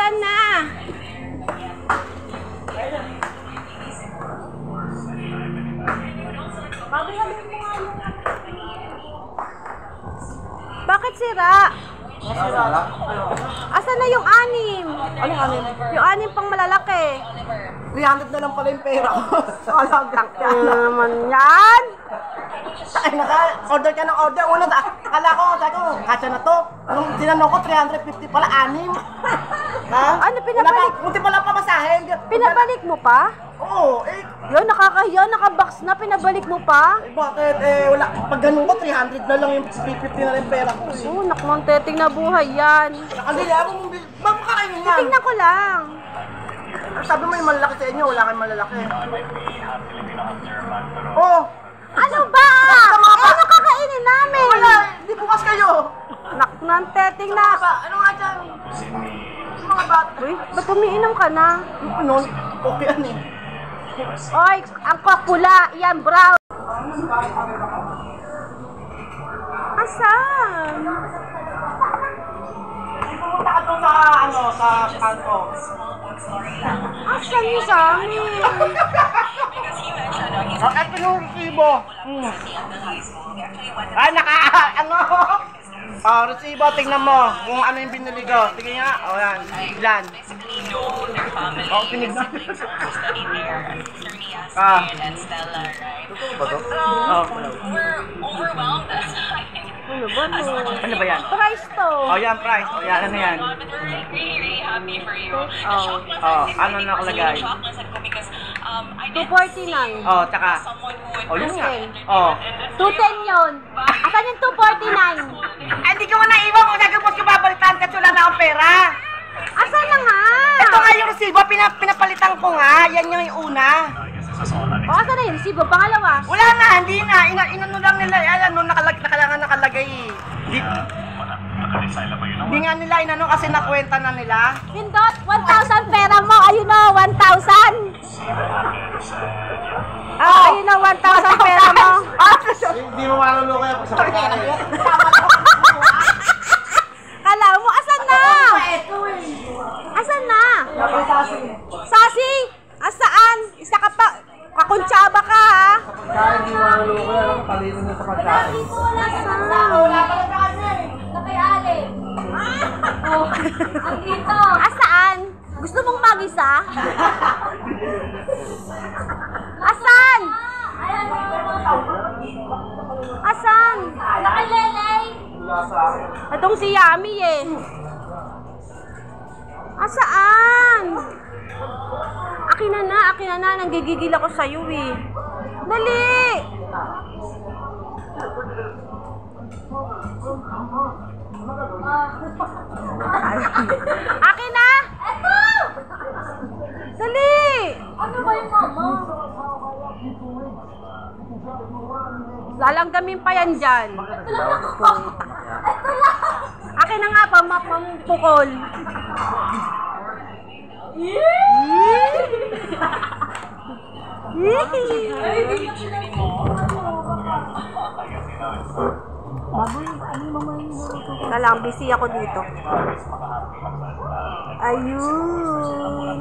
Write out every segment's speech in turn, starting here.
Asan na? Bakit sira? Asan na yung 6? Anong anim? Yung 6 pang malalaki. 300 na lang pala yung pera ko. Ano naman yan? Ay, naka-order ka ng order. Una, akala ko, sabi ko, kasya na to. Nung tinanong ko, 350 pala, 6. Ha? Ano, pinabalik? Buti pala pamasahin. Pinabalik mo pa? Oo, eh. Yun, nakakahiya, nakabox na, pinabalik mo pa? Eh, bakit? Eh, wala. Pag ganun ko, 300 na lang yung 350 na lang yung pera ko. Eh. Oo, nakmonteting na buhay yan. Nakadili ako mong bil. Bakit kakainin yan? Tingnan ko lang. Sabi mo yung malalaki sa inyo, wala kayong malalaki. Oh! Ano ba? Ano kakainin namin? Wala, hindi bukas kayo. Nakmonteting na. Ano nga dyan? Mga bata. Uy, ba't umiinom ka na? Ano? Okay yan eh. Oy, ang pula, yan brown. Asan? Pumunta ka doon sa, sa kanto. Asan yung sa amin? Ito yung resibo. Ay, resibo, tingnan mo kung ano yung binili ko. Tingnan nga, yan, ilan. Tinignan. Totoo ba to? Ano ba to? Ano ba yan? Price to. Yan, price. Yan, ano yan? Ano nakalagay? 249. Tsaka. Yun nga. 210 yun. Asan yung 249? Hindi ko na iwan kung nagabos ko babalitan kasi wala na akong pera. Asan na nga? Ito nga yung resibo, pinapalitan ko nga. Yan yung una. Asan na yung resibo? Pangalawa? Wala na, hindi na. Inano lang nila. Ano, nakalagay. Hindi nga nila inano kasi nakwenta na nila. Pindot, 1,000 pera mo. Ayun o, 1,000. Ayun o, 1,000 pera mo. Hindi mo malulukoy ako sa pagkain. Kala mo, asan na? Asan na? Sasi? Asaan? Isa ka pa. Kakuntsaba ka ha? Pagkain, hindi mo malulukoy ako. Talino na sa pagkain. Asaan? Gusto mong magisa? Asan? Asan? Nakilelay? Itong si Yami eh. Asaan? Akin na na. Nanggigigil ako sa'yo eh. Dali! Akin na! Eto! Dali! Ano ba yung mama? Lalanggamin pa yan dyan. Ito lang ako! Ito lang! Akin na nga pa, mampukol. Kalang busy ako dito. Ayun.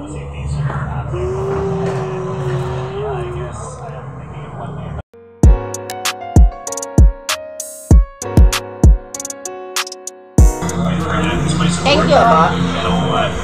Thank you.